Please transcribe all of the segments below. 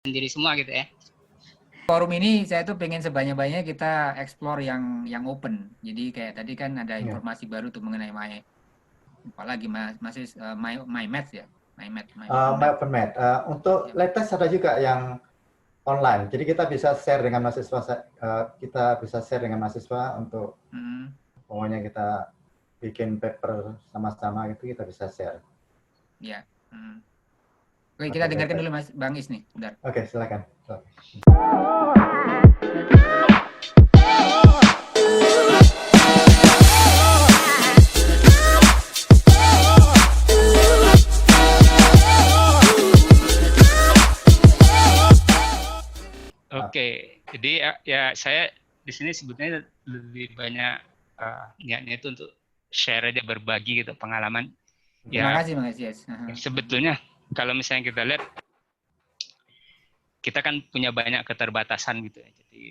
sendiri semua gitu ya. Forum ini saya tuh pengen sebanyak-banyaknya kita explore yang open. Jadi kayak tadi kan ada informasi baru tuh mengenai apalagi masih my math ya, my open math. Untuk latest ada juga yang online. Jadi kita bisa share dengan mahasiswa, untuk pokoknya kita bikin paper sama-sama itu kita bisa share. Ya. Oke, kita dengarkan dulu Mas Bang Is nih, bentar. Oke, silakan. Oke, jadi ya saya di sini sebetulnya lebih banyak niatnya itu untuk share aja, berbagi gitu pengalaman. Terima kasih yes. Sebetulnya kalau misalnya kita lihat, kita kan punya banyak keterbatasan gitu ya. Jadi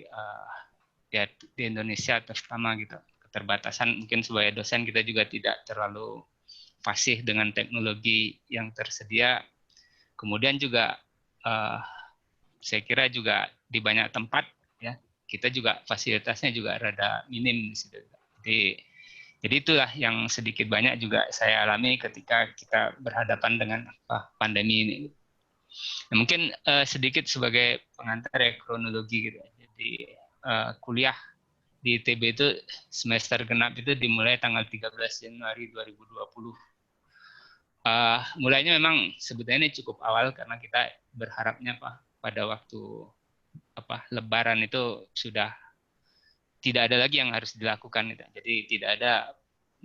ya di Indonesia terutama gitu, keterbatasan mungkin sebagai dosen kita juga tidak terlalu fasih dengan teknologi yang tersedia. Kemudian juga saya kira juga di banyak tempat ya kita juga fasilitasnya juga rada minim di situ. Jadi itulah yang sedikit banyak juga saya alami ketika kita berhadapan dengan pandemi ini. Nah, mungkin sedikit sebagai pengantar ya, kronologi gitu. Jadi kuliah di ITB itu semester genap itu dimulai tanggal 13 Januari 2020. Mulainya memang sebetulnya ini cukup awal karena kita berharapnya pada waktu Lebaran itu sudah tidak ada lagi yang harus dilakukan gitu. Jadi tidak ada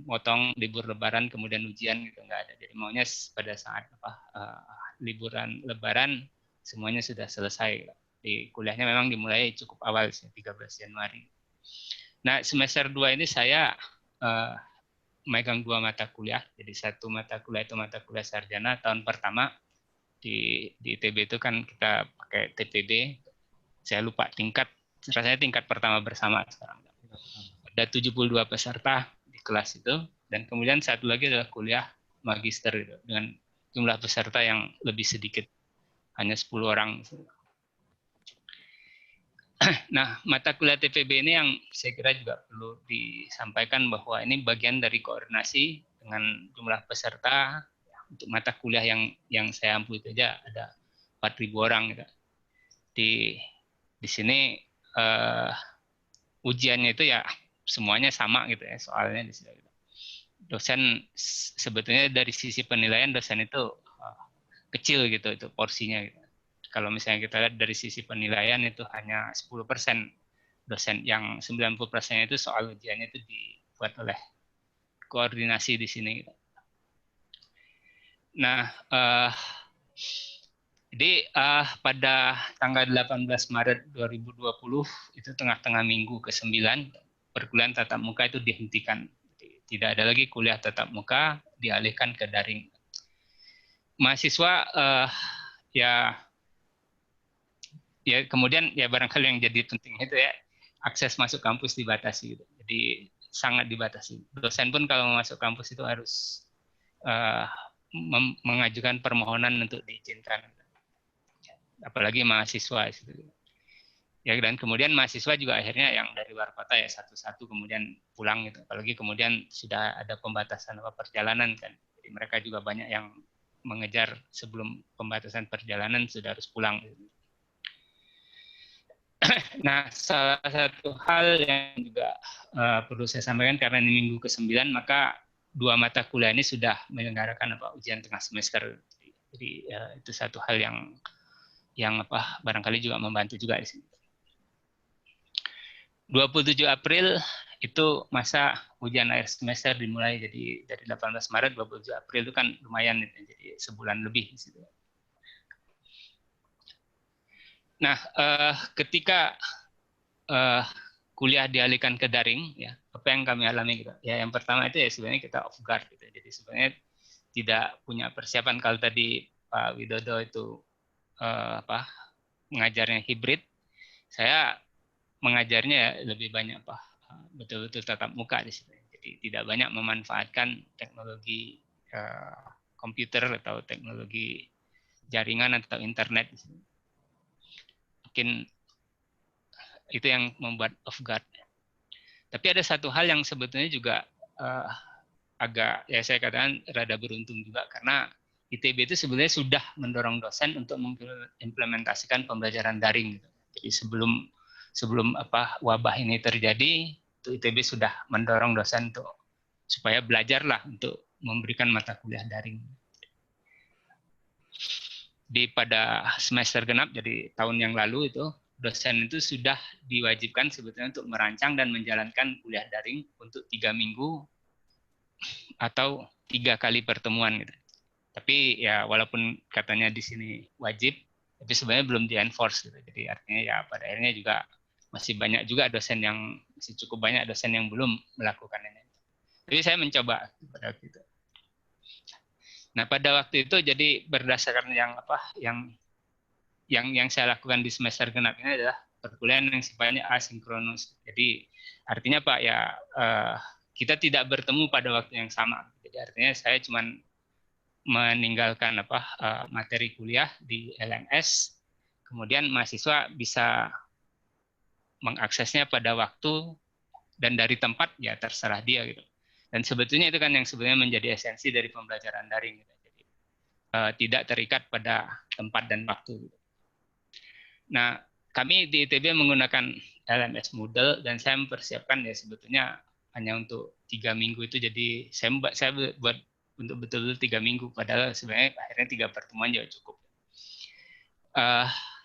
motong libur Lebaran kemudian ujian gitu, nggak ada. Jadi maunya pada saat liburan Lebaran semuanya sudah selesai. Di kuliahnya memang dimulai cukup awal sih, 13 Januari. Nah, semester 2 ini saya megang 2 mata kuliah. Jadi satu mata kuliah itu mata kuliah sarjana tahun pertama. Di ITB itu kan kita pakai TPB. Saya lupa rasanya tingkat pertama bersama sekarang. Ada 72 peserta di kelas itu, dan kemudian satu lagi adalah kuliah magister gitu, dengan jumlah peserta yang lebih sedikit, hanya 10 orang. Nah, mata kuliah TPB ini yang saya kira juga perlu disampaikan bahwa ini bagian dari koordinasi dengan jumlah peserta. Untuk mata kuliah yang saya ampu itu aja ada 4.000 orang gitu. Di sini ujiannya itu ya semuanya sama gitu ya, soalnya di sini. Dosen sebetulnya dari sisi penilaian dosen itu kecil gitu itu porsinya gitu. Kalau misalnya kita lihat dari sisi penilaian itu hanya 10%. Dosen yang 90% itu soal ujiannya itu dibuat oleh koordinasi di sini gitu. Nah, jadi pada tanggal 18 Maret 2020 itu tengah-tengah minggu ke-9 perkuliahan tatap muka itu dihentikan. Tidak ada lagi kuliah tatap muka, dialihkan ke daring. Mahasiswa ya kemudian ya barangkali yang jadi penting itu ya akses masuk kampus dibatasi gitu. Jadi sangat dibatasi. Dosen pun kalau masuk kampus itu harus mengajukan permohonan untuk diizinkan. Apalagi mahasiswa gitu. Ya, dan kemudian mahasiswa juga akhirnya yang dari luar kota ya satu-satu kemudian pulang gitu. Apalagi kemudian sudah ada pembatasan perjalanan kan. Jadi mereka juga banyak yang mengejar sebelum pembatasan perjalanan sudah harus pulang. Nah, salah satu hal yang juga perlu saya sampaikan karena ini minggu ke-9, maka 2 mata kuliah ini sudah menyelenggarakan ujian tengah semester. Jadi itu satu hal yang barangkali juga membantu juga di sini. 27 April itu masa ujian akhir semester dimulai, jadi dari 18 Maret 27 April itu kan lumayan, jadi sebulan lebih di situ. Nah, ketika kuliah dialihkan ke daring, ya apa yang kami alami gitu? Ya yang pertama itu ya sebenarnya kita off guard gitu. Jadi sebenarnya tidak punya persiapan. Kalau tadi Pak Widodo itu mengajarnya hibrid, saya mengajarnya lebih banyak betul-betul tatap muka di sini. Jadi tidak banyak memanfaatkan teknologi komputer atau teknologi jaringan atau internet di sini. mungkin itu yang membuat off guard. Tapi ada satu hal yang sebetulnya juga agak, ya saya katakan rada beruntung juga, karena ITB itu sebenarnya sudah mendorong dosen untuk mengimplementasikan pembelajaran daring. Jadi sebelum wabah ini terjadi, itu ITB sudah mendorong dosen supaya belajarlah untuk memberikan mata kuliah daring. Pada semester genap, jadi tahun yang lalu itu, dosen itu sudah diwajibkan sebetulnya untuk merancang dan menjalankan kuliah daring untuk 3 minggu atau 3 kali pertemuan gitu. Tapi ya walaupun katanya di sini wajib, tapi sebenarnya belum di-enforce gitu. Jadi artinya ya pada akhirnya juga masih banyak juga dosen yang, masih cukup banyak dosen yang belum melakukan ini. Jadi saya mencoba pada waktu itu. Nah, pada waktu itu jadi berdasarkan yang saya lakukan di semester genap ini adalah perkuliahan yang sifatnya asinkronus. Jadi artinya Pak ya kita tidak bertemu pada waktu yang sama. Jadi artinya saya cuma meninggalkan materi kuliah di LMS, kemudian mahasiswa bisa mengaksesnya pada waktu dan dari tempat ya terserah dia gitu. Dan sebetulnya itu kan yang sebenarnya menjadi esensi dari pembelajaran daring gitu. Jadi tidak terikat pada tempat dan waktu gitu. Nah, kami di ITB menggunakan LMS Moodle dan saya mempersiapkan ya sebetulnya hanya untuk 3 minggu itu, jadi saya buat untuk betul-betul 3 minggu, padahal sebenarnya akhirnya 3 pertemuan juga cukup.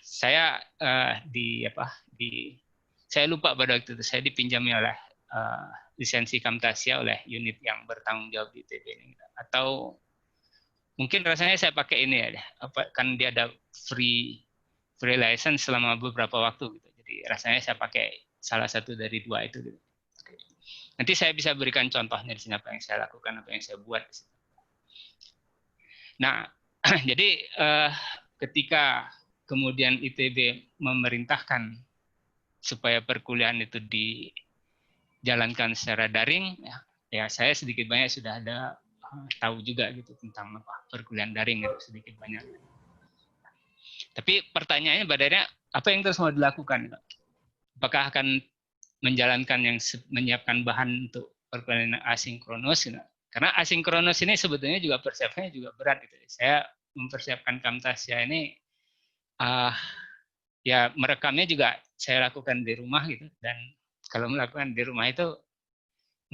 Saya saya lupa pada waktu itu saya dipinjami oleh lisensi Camtasia oleh unit yang bertanggung jawab di ITB ini, atau mungkin rasanya saya pakai ini ya, kan dia ada free license selama beberapa waktu gitu. Jadi rasanya saya pakai salah satu dari 2 itu gitu. Nanti saya bisa berikan contohnya di sini apa yang saya lakukan, apa yang saya buat di sini. Nah, jadi ketika kemudian ITB memerintahkan supaya perkuliahan itu dijalankan secara daring, ya saya sedikit banyak sudah ada tahu juga gitu tentang perkuliahan daring itu sedikit banyak. Tapi pertanyaannya badannya apa yang terus mau dilakukan? Apakah akan menjalankan yang menyiapkan bahan untuk perkuliahan asinkronus? Karena asinkronus ini sebetulnya juga persiapannya juga berat gitu. Saya mempersiapkan Camtasia ini ya merekamnya juga saya lakukan di rumah gitu, dan kalau melakukan di rumah itu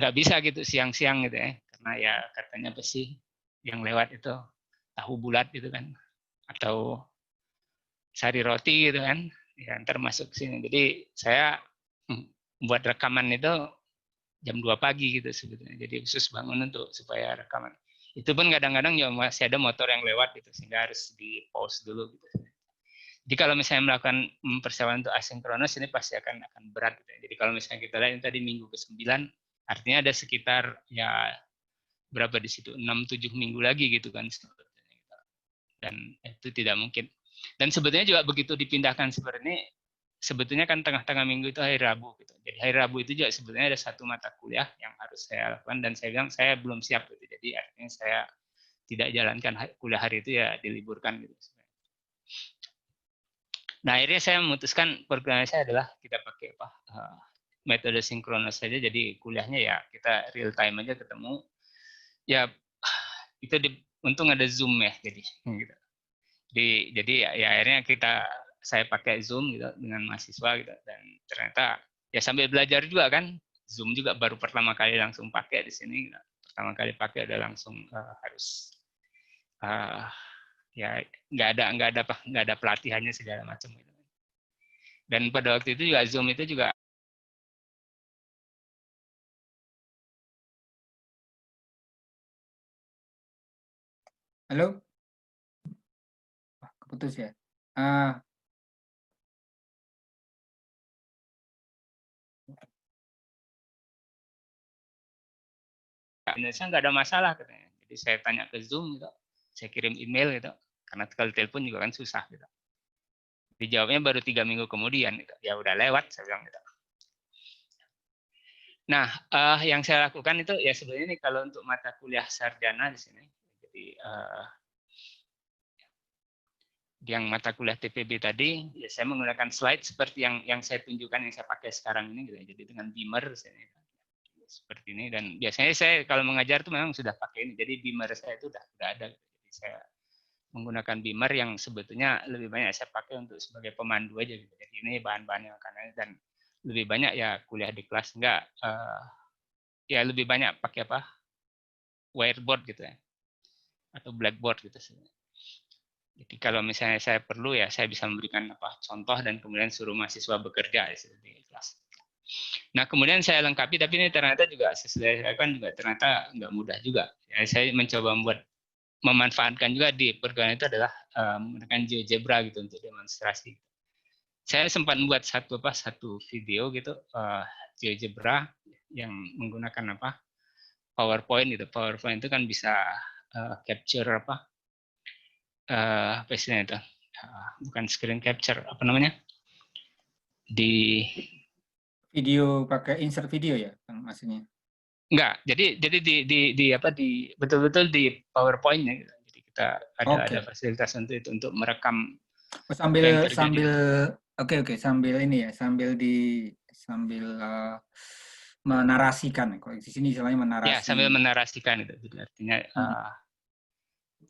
nggak bisa gitu siang-siang gitu ya, karena ya katanya apa sih yang lewat itu tahu bulat gitu kan, atau sari roti gitu kan, ya ntar masuk sini. Jadi saya buat rekaman itu jam 2 pagi gitu sebetulnya. Jadi khusus bangun untuk supaya rekaman. Itu pun kadang-kadang ya masih ada motor yang lewat gitu, sehingga harus di pause dulu gitu. Jadi kalau misalnya melakukan persiapan untuk asinkronus ini pasti akan berat gitu. Jadi kalau misalnya kita lihat tadi minggu ke-9, artinya ada sekitar ya berapa di situ, 6-7 minggu lagi gitu kan sebetulnya. Dan itu tidak mungkin. Dan sebetulnya juga begitu dipindahkan seperti ini, sebetulnya kan tengah-tengah minggu itu hari Rabu gitu. Jadi hari Rabu itu juga sebetulnya ada 1 mata kuliah yang harus saya lakukan, dan saya bilang saya belum siap gitu. Jadi artinya saya tidak jalankan kuliah hari itu, ya diliburkan gitu. Nah, akhirnya saya memutuskan perkuliahan saya adalah kita pakai metode sinkronus saja. Jadi kuliahnya ya kita real time aja ketemu. Ya itu untung ada Zoom ya, jadi gitu. Jadi ya akhirnya saya pakai Zoom gitu dengan mahasiswa gitu, dan ternyata ya sambil belajar juga kan, Zoom juga baru pertama kali langsung pakai di sini gitu. Pertama kali pakai udah langsung harus ya nggak ada pelatihannya segala macam gitu. Dan pada waktu itu juga Zoom itu juga Halo? Keputus ya? Indonesia nggak ada masalah katanya. Jadi saya tanya ke Zoom gitu, saya kirim email gitu, karena kalau telepon juga kan susah gitu. Dijawabnya baru 3 minggu kemudian gitu. Ya udah lewat, saya bilang gitu. Nah, yang saya lakukan itu ya sebenarnya ini kalau untuk mata kuliah sarjana di sini. yang mata kuliah TPB tadi, ya saya menggunakan slide seperti yang saya tunjukkan, yang saya pakai sekarang ini gitu. Jadi dengan Beamer seperti ini, dan biasanya saya kalau mengajar itu memang sudah pakai ini. Jadi Beamer saya itu udah ada. Jadi saya menggunakan Beamer yang sebetulnya lebih banyak saya pakai untuk sebagai pemandu aja gitu. Jadi ini bahan-bahan yang kanan, dan lebih banyak ya kuliah di kelas, enggak ya lebih banyak pakai apa, whiteboard gitu ya, atau blackboard gitu. Jadi kalau misalnya saya perlu ya saya bisa memberikan apa contoh dan kemudian suruh mahasiswa bekerja di kelas. Nah kemudian saya lengkapi, tapi ini ternyata juga kan juga ternyata nggak mudah juga. Ya, saya mencoba memanfaatkan juga di perguruan itu adalah menggunakan GeoGebra gitu untuk demonstrasi. Saya sempat membuat satu video gitu GeoGebra yang menggunakan apa PowerPoint gitu. PowerPoint itu kan bisa capture apa istilahnya itu, bukan screen capture, apa namanya, di video, pakai insert video ya maksudnya? Enggak, jadi di betul-betul di PowerPoint-nya gitu. Jadi kita ada fasilitas untuk itu, untuk merekam apa yang terjadi. Sambil ini ya, sambil menarasikan. Kalau di sini istilahnya menarasi. Ya, sambil menarasikan itu. Jadi artinya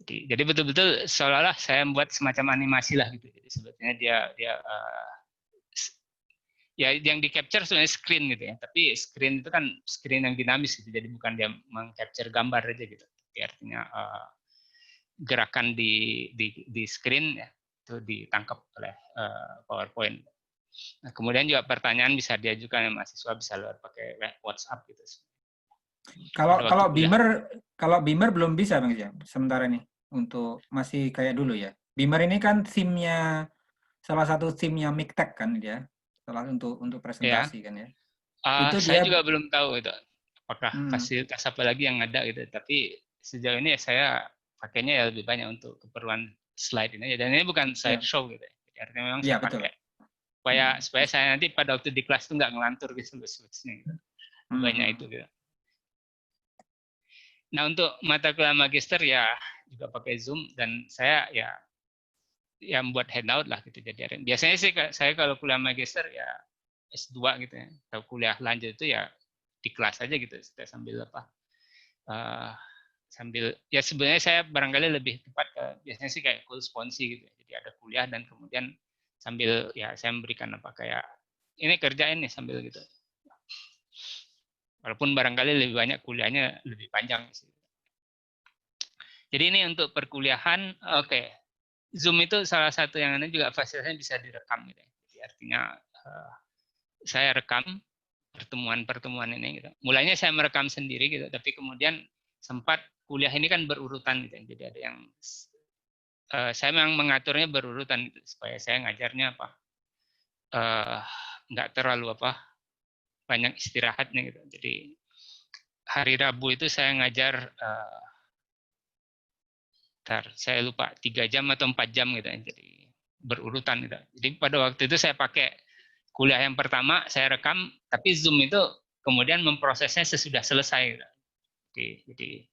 jadi betul-betul seolah-olah saya membuat semacam animasi lah gitu. Jadi sebetulnya dia ya yang di capture sebenarnya screen gitu ya. Tapi screen itu kan screen yang dinamis gitu. Jadi bukan dia meng-capture gambar aja gitu. Jadi artinya gerakan di screen ya itu ditangkap oleh PowerPoint. Nah, kemudian juga pertanyaan bisa diajukan mahasiswa bisa lewat pakai WhatsApp gitu. Kalau Beamer belum bisa Bang ya sementara ini, untuk masih kayak dulu ya. Beamer ini kan salah satu theme-nya Miktek kan dia, untuk presentasi kan ya. Itu saya juga belum tahu itu apakah fasilitas apa lagi yang ada gitu. Tapi sejauh ini saya pakainya ya lebih banyak untuk keperluan slide ini. Dan ini bukan slideshow gitu. Jadi artinya memang saya pakai supaya saya nanti pada waktu di kelas itu nggak ngelantur gitu sebetulnya gitu. Banyak itu gitu. Nah untuk mata kuliah magister ya juga pakai Zoom, dan saya ya membuat handout lah gitu. Jadi biasanya sih saya kalau kuliah magister ya S2 gitu ya, atau kuliah lanjut itu ya di kelas aja gitu, saya sambil apa sambil ya sebenarnya saya barangkali lebih tepat biasanya sih kayak full sponsi gitu ya. Jadi ada kuliah dan kemudian sambil ya saya memberikan apa kayak ini kerjain nih sambil gitu. Walaupun barangkali lebih banyak kuliahnya lebih panjang sih. Jadi ini untuk perkuliahan, Zoom itu salah satu yang ini juga fasilitasnya bisa direkam gitu. Jadi artinya saya rekam pertemuan-pertemuan ini gitu. Mulanya saya merekam sendiri gitu, tapi kemudian sempat kuliah ini kan berurutan gitu. Jadi ada yang saya memang mengaturnya berurutan gitu, supaya saya ngajarnya apa nggak terlalu banyak istirahatnya gitu. Jadi hari Rabu itu saya ngajar saya lupa 3 jam atau 4 jam gitu ya. Jadi berurutan gitu. Jadi pada waktu itu saya pakai kuliah yang pertama saya rekam, tapi Zoom itu kemudian memprosesnya sesudah selesai gitu. Jadi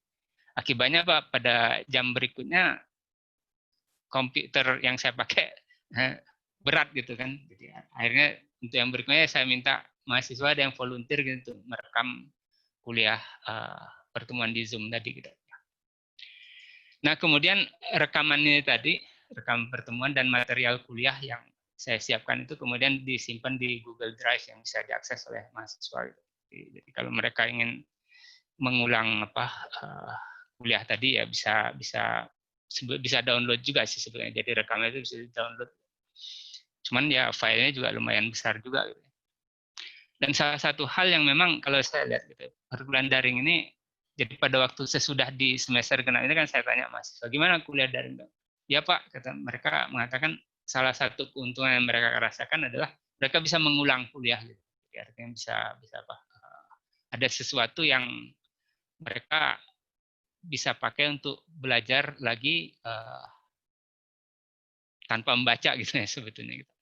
akibatnya Pak, pada jam berikutnya komputer yang saya pakai berat gitu kan. Jadi akhirnya untuk yang berikutnya saya minta mahasiswa ada yang volunteer gitu merekam kuliah pertemuan di Zoom tadi gitu. Nah, kemudian rekaman ini tadi, rekam pertemuan dan material kuliah yang saya siapkan itu kemudian disimpan di Google Drive yang bisa diakses oleh mahasiswa. Jadi kalau mereka ingin mengulang kuliah tadi ya bisa download juga sih sebenarnya. Jadi rekaman itu bisa download. Cuman ya filenya juga lumayan besar juga. Gitu. Dan salah satu hal yang memang kalau saya lihat gitu, perkuliahan daring ini, jadi pada waktu sesudah di semester genap ini kan saya tanya mahasiswa, gimana kuliah daring? Ya Pak, kata mereka mengatakan salah satu keuntungan yang mereka rasakan adalah mereka bisa mengulang kuliah gitu. Jadi artinya bisa ada sesuatu yang mereka bisa pakai untuk belajar lagi tanpa membaca gitu ya sebetulnya gitu.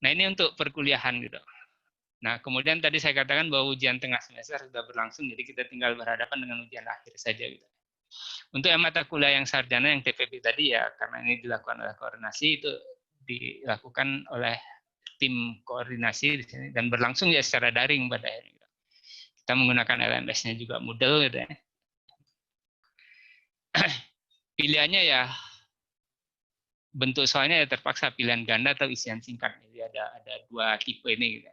Nah, ini untuk perkuliahan gitu. Nah, kemudian tadi saya katakan bahwa ujian tengah semester sudah berlangsung, jadi kita tinggal berhadapan dengan ujian akhir saja gitu. Untuk mata kuliah yang sarjana yang TPB tadi ya, karena ini dilakukan oleh koordinasi, itu dilakukan oleh tim koordinasi di sini dan berlangsung ya secara daring pada akhirnya. Kita menggunakan LMS-nya juga Moodle gitu ya. Pilihannya ya bentuk soalnya ya terpaksa pilihan ganda atau isian singkat. Jadi ada dua tipe ini gitu.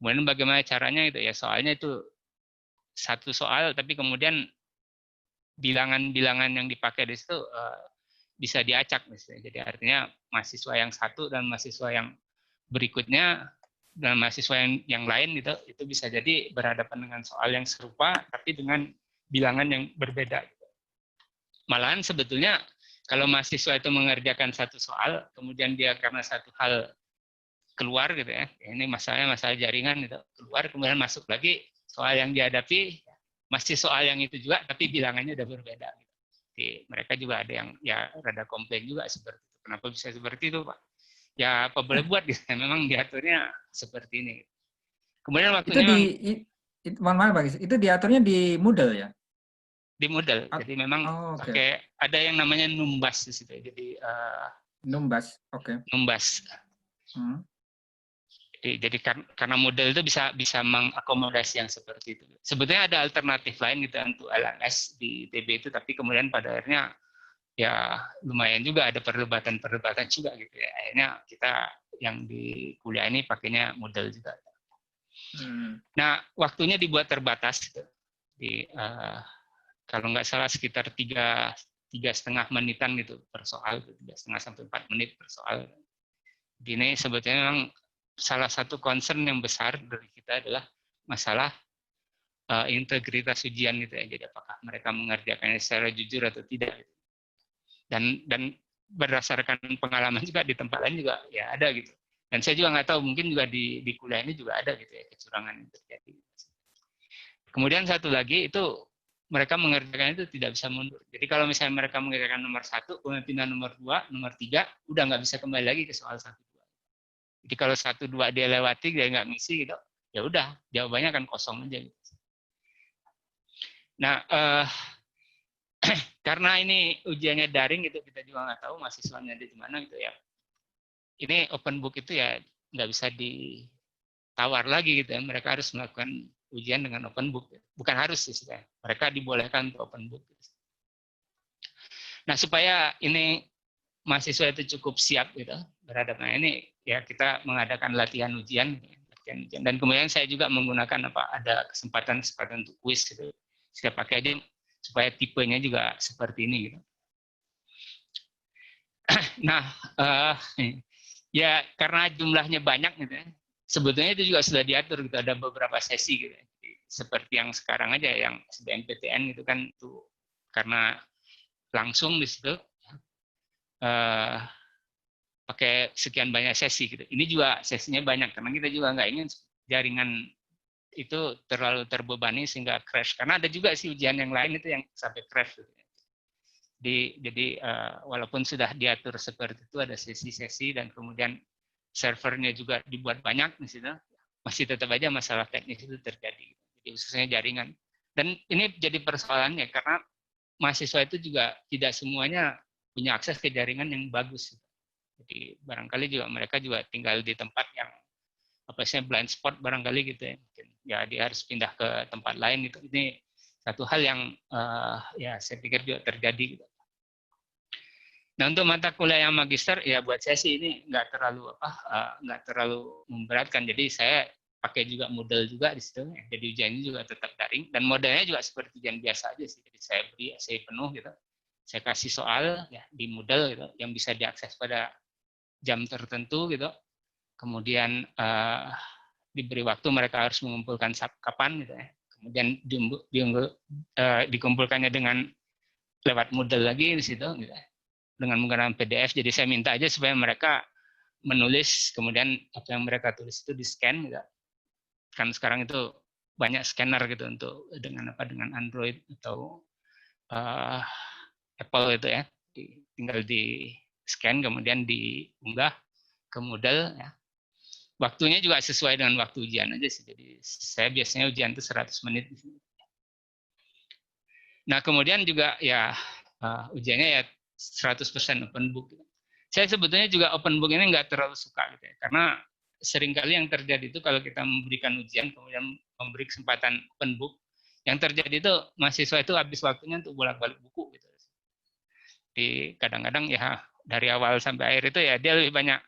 Kemudian bagaimana caranya gitu ya, soalnya itu satu soal tapi kemudian bilangan-bilangan yang dipakai di situ bisa diacak misalnya. Jadi artinya mahasiswa yang satu dan mahasiswa yang berikutnya dan mahasiswa yang lain gitu, itu bisa jadi berhadapan dengan soal yang serupa tapi dengan bilangan yang berbeda. Malahan sebetulnya kalau mahasiswa itu mengerjakan satu soal, kemudian dia karena satu hal keluar gitu ya, ini masalah jaringan gitu, keluar kemudian masuk lagi, soal yang dihadapi masih soal yang itu juga, tapi bilangannya udah berbeda. Jadi mereka juga ada yang ya rada komplain juga seperti itu. Kenapa bisa seperti itu, Pak? Ya apa boleh buat gitu, memang diaturnya seperti ini. Kemudian waktunya mohon maaf Pak, itu diaturnya di Moodle ya? Di Moodle. Jadi memang pakai ada yang namanya Numbas di situ. Jadi Numbas, oke. Numbas. Jadi karena Moodle itu bisa mengakomodasi yang seperti itu. Sebetulnya ada alternatif lain gitu untuk LMS di TB itu, tapi kemudian pada akhirnya ya lumayan juga ada perdebatan juga gitu ya. Akhirnya kita yang di kuliah ini pakainya Moodle juga. Nah, waktunya dibuat terbatas gitu. Kalau nggak salah sekitar 3,5 menitan gitu per soal, 3,5 sampai 4 menit per soal. Ini sebetulnya memang salah satu concern yang besar dari kita adalah masalah integritas ujian gitu ya. Jadi apakah mereka mengerjakannya secara jujur atau tidak. Dan berdasarkan pengalaman juga di tempat lain juga ya ada gitu. Dan saya juga nggak tahu, mungkin juga di kuliah ini juga ada gitu ya kecurangan yang terjadi. Kemudian satu lagi itu mereka mengerjakan itu tidak bisa mundur. Jadi kalau misalnya mereka mengerjakan nomor 1, kemudian pindah nomor 2, nomor 3, udah nggak bisa kembali lagi ke soal 1, 2. Jadi kalau 1, 2 dia lewati, dia nggak ngisi gitu, ya udah jawabannya akan kosong aja. Gitu. Nah, karena ini ujiannya daring gitu, kita juga nggak tahu mahasiswanya di mana gitu ya. Ini open book itu ya nggak bisa ditawar lagi gitu ya. Mereka harus melakukan ujian dengan open book. Bukan harus sih, mereka dibolehkan untuk open book. Nah, supaya ini mahasiswa itu cukup siap gitu berhadapan ini, ya kita mengadakan latihan ujian. Dan kemudian saya juga menggunakan ada kesempatan untuk kuis gitu. Saya pakai aja supaya tipenya juga seperti ini gitu. Nah, ya karena jumlahnya banyak gitu ya. Sebetulnya itu juga sudah diatur gitu, ada beberapa sesi gitu. Seperti yang sekarang aja yang SBMPTN gitu kan, itu karena langsung di situ pakai sekian banyak sesi gitu. Ini juga sesinya banyak karena kita juga nggak ingin jaringan itu terlalu terbebani sehingga crash. Karena ada juga sih ujian yang lain itu yang sampai crash gitu. Jadi walaupun sudah diatur seperti itu, ada sesi-sesi dan kemudian servernya juga dibuat banyak di situ, masih tetap aja masalah teknis itu terjadi. Jadi khususnya jaringan. Dan ini jadi persoalannya karena mahasiswa itu juga tidak semuanya punya akses ke jaringan yang bagus. Jadi barangkali juga mereka juga tinggal di tempat yang blind spot barangkali gitu ya. Ya dia harus pindah ke tempat lain gitu. Ini satu hal yang ya saya pikir juga terjadi gitu. Nah, untuk mata kuliah yang magister ya buat saya sih ini nggak terlalu memberatkan. Jadi saya pakai juga Moodle juga di situ. Jadi ujiannya juga tetap daring dan modelnya juga seperti ujian biasa aja sih. Jadi saya beri essay penuh gitu. Saya kasih soal ya di Moodle gitu yang bisa diakses pada jam tertentu gitu. Kemudian diberi waktu mereka harus mengumpulkan kapan gitu ya. Kemudian dikumpulkannya dengan lewat Moodle lagi di situ gitu. Dengan menggunakan PDF, jadi saya minta aja supaya mereka menulis, kemudian apa yang mereka tulis itu di-scan, gitu. Kan sekarang itu banyak scanner gitu untuk dengan Android atau Apple itu ya, tinggal di-scan kemudian diunggah ke Moodle ya. Waktunya juga sesuai dengan waktu ujian aja sih, jadi saya biasanya ujian itu 100 menit. Nah, kemudian juga ya ujiannya ya 100% open book. Saya sebetulnya juga open book ini nggak terlalu suka gitu ya, karena seringkali yang terjadi itu kalau kita memberikan ujian kemudian memberi kesempatan open book, yang terjadi itu mahasiswa itu habis waktunya untuk bolak-balik buku gitu. Di kadang-kadang ya dari awal sampai akhir itu ya dia lebih banyak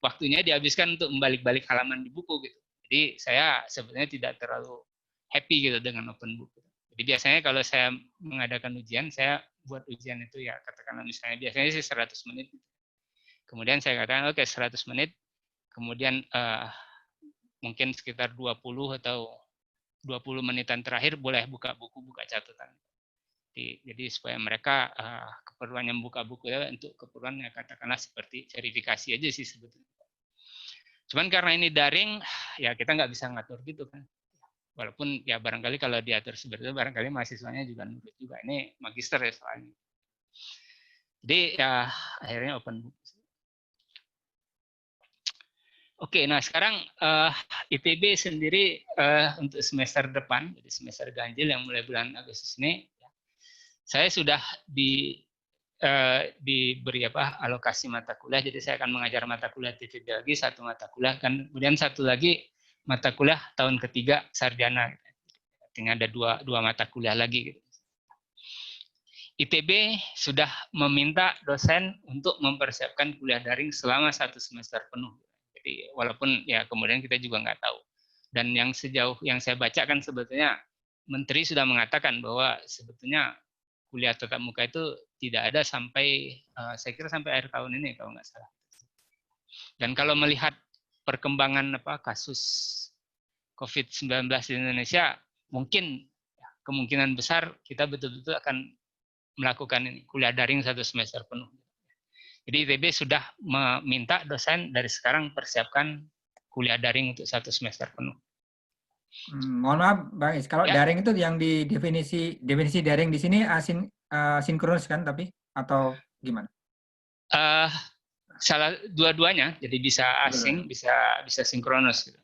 waktunya dihabiskan untuk membalik-balik halaman di buku gitu. Jadi saya sebetulnya tidak terlalu happy gitu dengan open book. Jadi biasanya kalau saya mengadakan ujian, saya buat ujian itu ya katakanlah misalnya biasanya sih 100 menit. Kemudian saya katakan oke 100 menit, kemudian mungkin sekitar 20 atau 20 menitan terakhir boleh buka buku, buka catatan. Jadi supaya mereka keperluan yang buka buku ya untuk keperluan yang katakanlah seperti verifikasi aja sih sebetulnya. Cuman karena ini daring, ya kita nggak bisa ngatur gitu kan. Walaupun ya barangkali kalau diatur seperti itu, barangkali mahasiswanya juga nurut juga. Ini magister ya soalnya. Jadi ya akhirnya open book. Oke, nah sekarang ITB sendiri untuk semester depan, jadi semester ganjil yang mulai bulan Agustus ini, saya sudah diberi alokasi mata kuliah, jadi saya akan mengajar mata kuliah TVB lagi, satu mata kuliah, kan kemudian satu lagi mata kuliah tahun ketiga sarjana, artinya ada dua mata kuliah lagi. Gitu. ITB sudah meminta dosen untuk mempersiapkan kuliah daring selama 1 semester penuh. Jadi walaupun ya kemudian kita juga nggak tahu. Dan yang sejauh yang saya baca kan sebetulnya Menteri sudah mengatakan bahwa sebetulnya kuliah tatap muka itu tidak ada sampai saya kira sampai akhir tahun ini kalau nggak salah. Dan kalau melihat perkembangan kasus COVID-19 di Indonesia, mungkin kemungkinan besar kita betul-betul akan melakukan ini, kuliah daring 1 semester penuh. Jadi ITB sudah meminta dosen dari sekarang persiapkan kuliah daring untuk 1 semester penuh. Mohon maaf, Bang Is, kalau daring itu yang di definisi daring di sini sinkronus kan, tapi atau gimana? Salah dua-duanya, jadi bisa asing, bisa sinkronus. Gitu.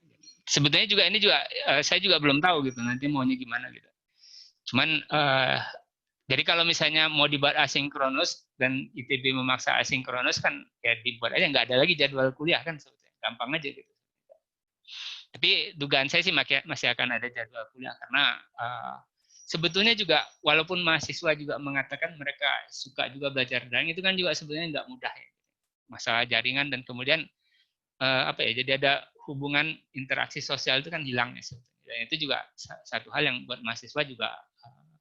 Sebetulnya juga ini juga saya juga belum tahu gitu, nanti maunya gimana gitu. Cuman jadi kalau misalnya mau dibuat asinkronus dan ITB memaksa asinkronus kan ya dibuat aja, nggak ada lagi jadwal kuliah kan sebetulnya, gampang aja gitu. Tapi dugaan saya sih masih akan ada jadwal kuliah karena sebetulnya juga walaupun mahasiswa juga mengatakan mereka suka juga belajar daring, itu kan juga sebetulnya nggak mudah ya. Masalah jaringan dan kemudian jadi ada hubungan interaksi sosial itu kan hilang ya sebetulnya. Dan itu juga satu hal yang buat mahasiswa juga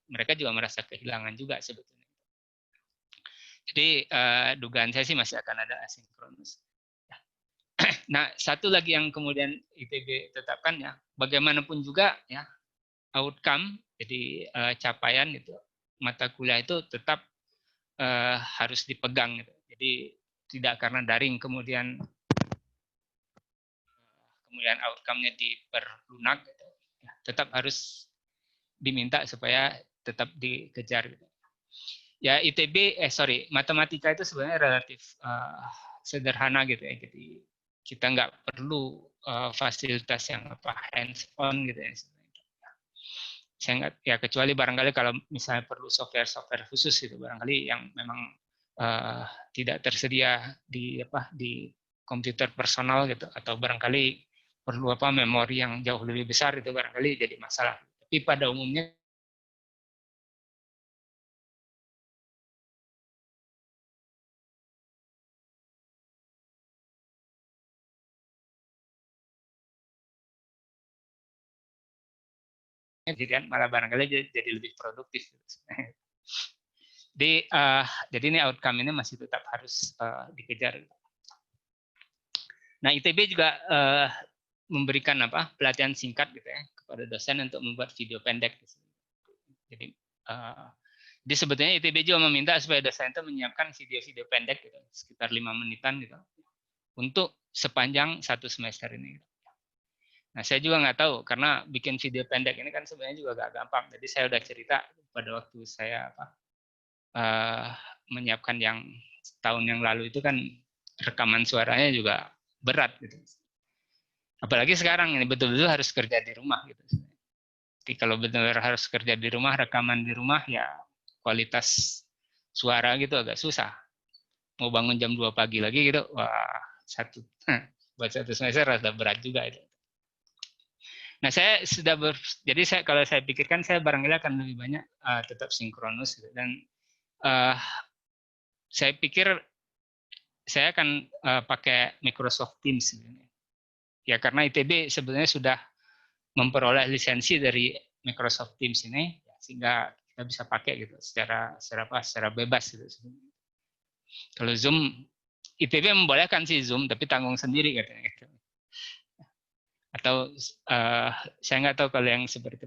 mereka juga merasa kehilangan juga sebetulnya. Jadi dugaan saya sih masih akan ada asinkronus. Nah, satu lagi yang kemudian ITB tetapkan ya, bagaimanapun juga ya outcome, jadi capaian itu mata kuliah itu tetap harus dipegang gitu. Jadi tidak karena daring kemudian outcome-nya diperlunak, gitu. Ya, tetap harus diminta supaya tetap dikejar. Gitu. Ya ITB, matematika itu sebenarnya relatif sederhana gitu ya. Jadi kita nggak perlu fasilitas yang hands on gitu ya. Saya nggak, ya kecuali barangkali kalau misalnya perlu software khusus gitu, barangkali yang memang tidak tersedia di komputer personal gitu, atau barangkali perlu memori yang jauh lebih besar, itu barangkali jadi masalah. Tapi pada umumnya jadi malah barangkali jadi lebih produktif. Jadi ini outcome ini masih tetap harus dikejar. Nah ITB juga memberikan pelatihan singkat gitu ya kepada dosen untuk membuat video pendek. Jadi sebetulnya ITB juga meminta supaya dosen itu menyiapkan video-video pendek gitu, sekitar 5 menitan gitu, untuk sepanjang 1 semester ini. Nah saya juga nggak tahu karena bikin video pendek ini kan sebenarnya juga gak gampang. Jadi saya udah cerita pada waktu saya menyiapkan yang tahun yang lalu itu kan rekaman suaranya juga berat gitu. Apalagi sekarang ini betul-betul harus kerja di rumah gitu. Jadi kalau benar-benar harus kerja di rumah, rekaman di rumah ya kualitas suara gitu agak susah. Mau bangun jam 2 pagi lagi gitu, wah buat satu semester rada berat juga itu. Nah, jadi kalau saya pikirkan saya barangkali akan lebih banyak tetap sinkronus gitu. Dan saya pikir saya akan pakai Microsoft Teams sebenarnya. Ya karena ITB sebenarnya sudah memperoleh lisensi dari Microsoft Teams ini, sehingga kita bisa pakai gitu secara bebas gitu. Kalau Zoom, ITB membolehkan sih Zoom, tapi tanggung sendiri katanya. Gitu. Atau saya nggak tahu kalau yang seperti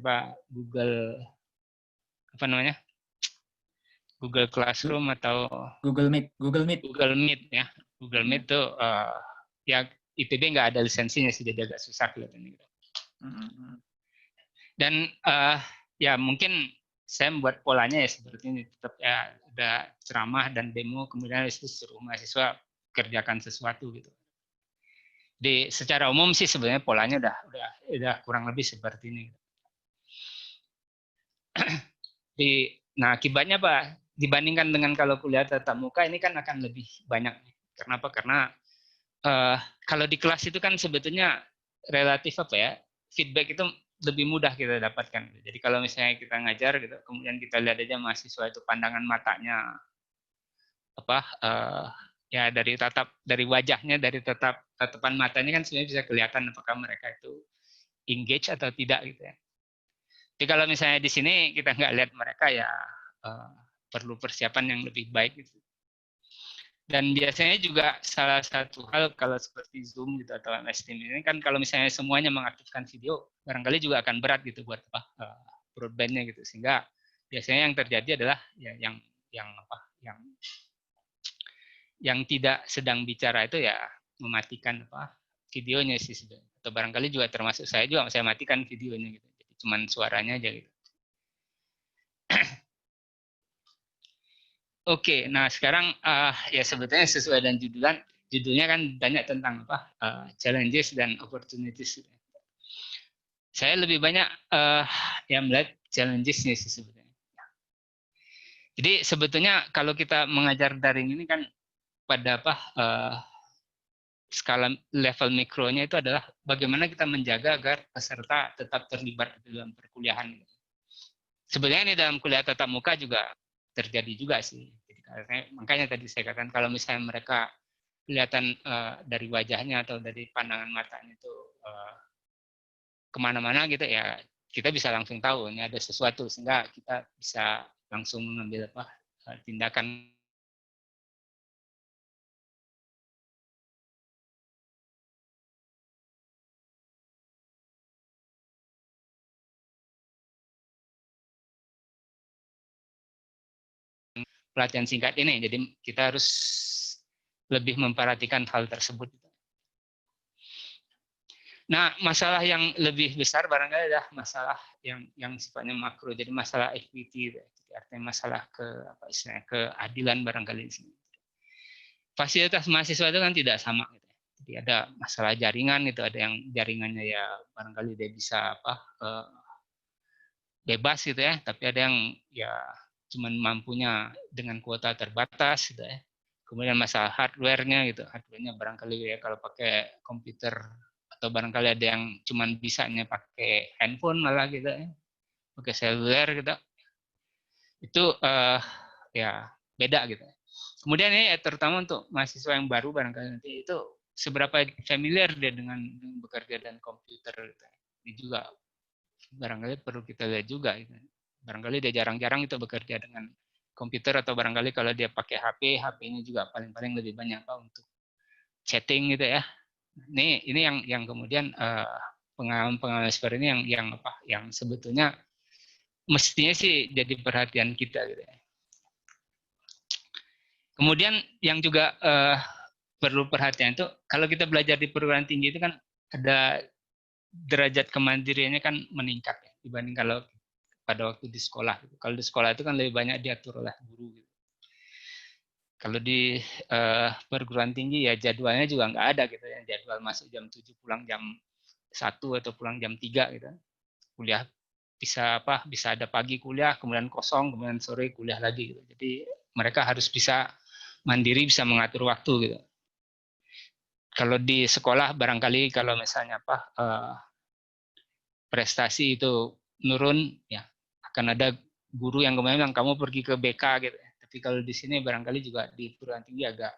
Google Google Classroom atau Google Meet ya. Google Meet tuh ya ITB nggak ada lisensinya sih, jadi agak susah kelihatannya gitu. Dan ya mungkin saya membuat polanya ya seperti ini, tetap ya ada ceramah dan demo, kemudian itu suruh mahasiswa kerjakan sesuatu gitu. Secara umum sih sebenarnya polanya udah kurang lebih seperti ini. Nah, akibatnya Pak, dibandingkan dengan kalau kuliah tatap muka ini kan akan lebih banyak. Kenapa? Karena kalau di kelas itu kan sebetulnya relatif feedback itu lebih mudah kita dapatkan. Jadi kalau misalnya kita ngajar gitu, kemudian kita lihat aja mahasiswa itu pandangan matanya ya dari wajahnya, dari tatapan matanya kan sebenarnya bisa kelihatan apakah mereka itu engage atau tidak gitu ya. Jadi kalau misalnya di sini kita nggak lihat mereka ya perlu persiapan yang lebih baik gitu. Dan biasanya juga salah satu hal kalau seperti Zoom gitu atau MS Teams ini kan kalau misalnya semuanya mengaktifkan video, barangkali juga akan berat gitu buat broadbandnya gitu. Sehingga biasanya yang terjadi adalah ya yang tidak sedang bicara itu ya mematikan videonya sih sebenarnya. Atau barangkali juga termasuk saya matikan videonya gitu. Jadi cuman suaranya aja gitu. Oke, nah sekarang ya sebetulnya sesuai dengan judulnya kan banyak tentang challenges dan opportunities. Saya lebih banyak yang melihat challenges-nya sih sebetulnya. Jadi sebetulnya kalau kita mengajar daring ini kan pada skala level mikronya itu adalah bagaimana kita menjaga agar peserta tetap terlibat dalam perkuliahan. Sebenarnya ini dalam kuliah tatap muka juga terjadi juga sih. Jadi, makanya tadi saya katakan kalau misalnya mereka kelihatan dari wajahnya atau dari pandangan matanya itu kemana-mana gitu ya, kita bisa langsung tahu ini ada sesuatu sehingga kita bisa langsung mengambil tindakan. Pelatihan singkat ini, jadi kita harus lebih memperhatikan hal tersebut. Nah, masalah yang lebih besar barangkali adalah masalah yang sifatnya makro, jadi masalah equity, artinya masalah keadilan barangkali di sini. Fasilitas mahasiswa itu kan tidak sama, gitu. Jadi ada masalah jaringan itu, ada yang jaringannya ya barangkali dia bisa bebas gitu ya, tapi ada yang ya cuman mampunya dengan kuota terbatas gitu ya. Kemudian masalah hardware-nya gitu. Hardware-nya barangkali ya kalau pakai komputer atau barangkali ada yang cuman bisanya pakai handphone malah gitu ya. Pakai seluler gitu. Itu ya beda gitu. Kemudian ini terutama untuk mahasiswa yang baru barangkali nanti itu seberapa familiar dia dengan bekerja dan komputer gitu. Ini juga barangkali perlu kita lihat juga gitu. Barangkali dia jarang-jarang itu bekerja dengan komputer atau barangkali kalau dia pakai HP-nya juga paling-paling lebih banyak untuk chatting gitu ya. Ini yang kemudian pengalaman seperti ini yang sebetulnya mestinya sih jadi perhatian kita gitu ya. Kemudian yang juga perlu perhatian itu kalau kita belajar di perguruan tinggi itu kan ada derajat kemandiriannya kan meningkat ya, dibanding kalau pada waktu di sekolah. Kalau di sekolah itu kan lebih banyak diatur oleh guru. Gitu. Kalau di perguruan tinggi ya jadwalnya juga nggak ada gitu ya. Jadwal masuk jam 7, pulang jam 1 atau pulang jam 3 gitu. Kuliah bisa ada pagi kuliah, kemudian kosong, kemudian sore kuliah lagi gitu. Jadi mereka harus bisa mandiri, bisa mengatur waktu gitu. Kalau di sekolah barangkali kalau misalnya prestasi itu nurun, ya akan ada guru yang kemudian bilang kamu pergi ke BK gitu. Tapi kalau di sini barangkali juga di perguruan tinggi agak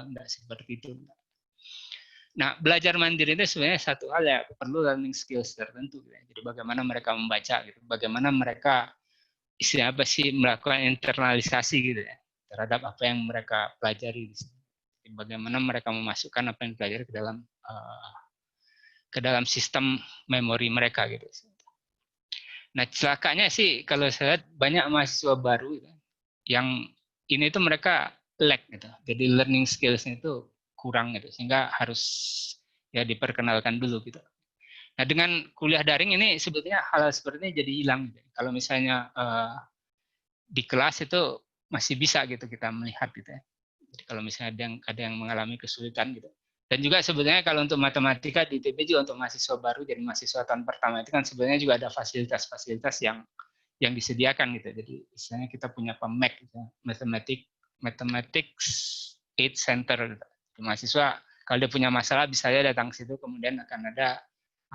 enggak seperti itu. Nah, belajar mandiri itu sebenarnya satu hal ya, perlu learning skills tertentu. Gitu. Jadi bagaimana mereka membaca, gitu. Bagaimana mereka apa sih melakukan internalisasi gitu ya terhadap apa yang mereka pelajari. Jadi bagaimana mereka memasukkan apa yang dipelajari ke dalam sistem memori mereka gitu. Nah, celakanya sih kalau saya lihat banyak mahasiswa baru gitu, yang ini tuh mereka lack gitu. Jadi learning skills-nya itu kurang gitu, sehingga harus ya diperkenalkan dulu gitu. Nah, dengan kuliah daring ini sebetulnya hal seperti ini jadi hilang. Gitu. Kalau misalnya di kelas itu masih bisa gitu kita melihat gitu ya. Jadi kalau misalnya ada yang mengalami kesulitan gitu. Dan juga sebenarnya kalau untuk matematika di ITB juga untuk mahasiswa baru jadi mahasiswa tahun pertama itu kan sebenarnya juga ada fasilitas-fasilitas yang disediakan gitu. Jadi istilahnya kita punya PMAC gitu, Mathematics Aid Center gitu. Mahasiswa kalau dia punya masalah bisa dia datang ke situ, kemudian akan ada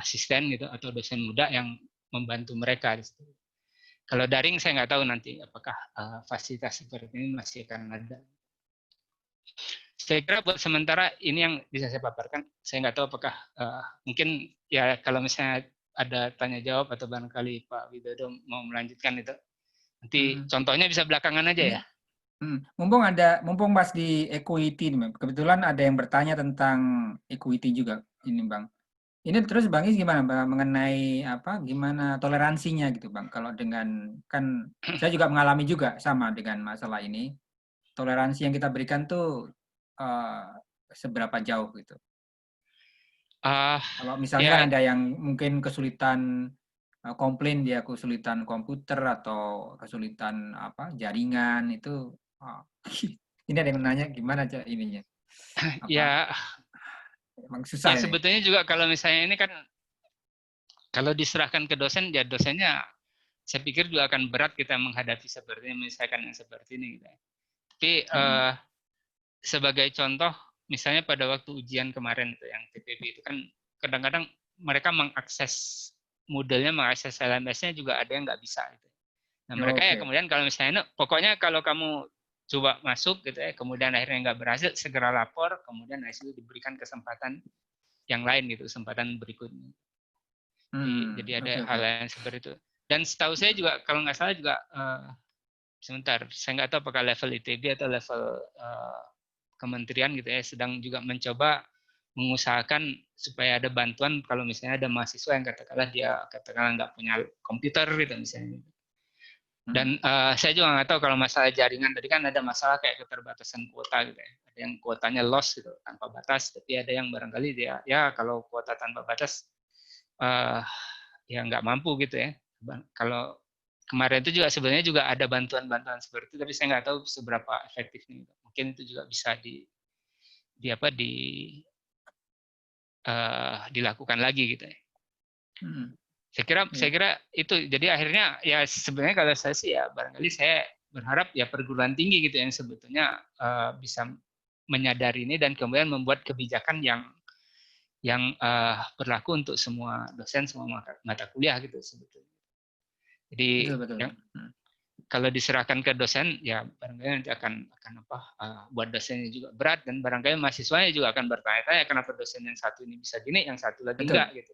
asisten gitu atau dosen muda yang membantu mereka di situ. Kalau daring saya nggak tahu nanti apakah fasilitas seperti ini masih akan ada. Saya kira buat sementara ini yang bisa saya paparkan. Saya nggak tahu apakah mungkin ya kalau misalnya ada tanya jawab atau barangkali Pak Widodo mau melanjutkan itu. Nanti contohnya bisa belakangan aja ya. Mumpung Mas di equity, kebetulan ada yang bertanya tentang equity juga ini Bang. Ini terus Bang Is gimana Bang, mengenai gimana toleransinya gitu Bang? Kalau dengan kan saya juga mengalami juga sama dengan masalah ini. Toleransi yang kita berikan tuh seberapa jauh gitu. Kalau misalnya kan ada yang mungkin kesulitan komplain dia kesulitan komputer atau kesulitan jaringan itu ini ada yang menanya gimana aja ininya. Ya emang susah ya ini. sebetulnya juga kalau misalnya ini kan kalau diserahkan ke dosen ya dosennya saya pikir juga akan berat kita menghadapi seperti ini, misalkan yang seperti ini gitu. Tapi sebagai contoh misalnya pada waktu ujian kemarin itu yang TPB itu kan kadang-kadang mereka mengakses modelnya, mengakses LMS-nya juga ada yang nggak bisa gitu. Nah, mereka ya kemudian kalau misalnya pokoknya kalau kamu coba masuk gitu ya, kemudian akhirnya nggak berhasil, segera lapor, kemudian hasil diberikan kesempatan yang lain gitu, kesempatan berikutnya. Jadi ada hal yang seperti itu. Dan setahu saya juga kalau nggak salah juga sebentar, saya nggak tahu apakah level ITB atau level kementerian gitu ya sedang juga mencoba mengusahakan supaya ada bantuan kalau misalnya ada mahasiswa yang katakanlah nggak punya komputer gitu misalnya. Dan saya juga nggak tahu kalau masalah jaringan tadi kan ada masalah kayak keterbatasan kuota gitu ya. Ada yang kuotanya loss gitu tanpa batas, tapi ada yang barangkali dia ya kalau kuota tanpa batas ya nggak mampu gitu ya. Kalau kemarin itu juga sebenarnya juga ada bantuan-bantuan seperti itu, tapi saya nggak tahu seberapa efektifnya. Mungkin itu juga bisa dilakukan lagi gitu ya. Saya kira itu jadi akhirnya ya sebenarnya kalau saya sih ya barangkali saya berharap ya perguruan tinggi gitu yang sebetulnya bisa menyadari ini dan kemudian membuat kebijakan yang berlaku untuk semua dosen, semua mata kuliah gitu sebetulnya. Jadi betul. kalau diserahkan ke dosen ya barangkali nanti akan buat dosennya juga berat dan barangkali mahasiswanya juga akan bertanya-tanya kenapa dosen yang satu ini bisa gini, yang satu lagi enggak gitu.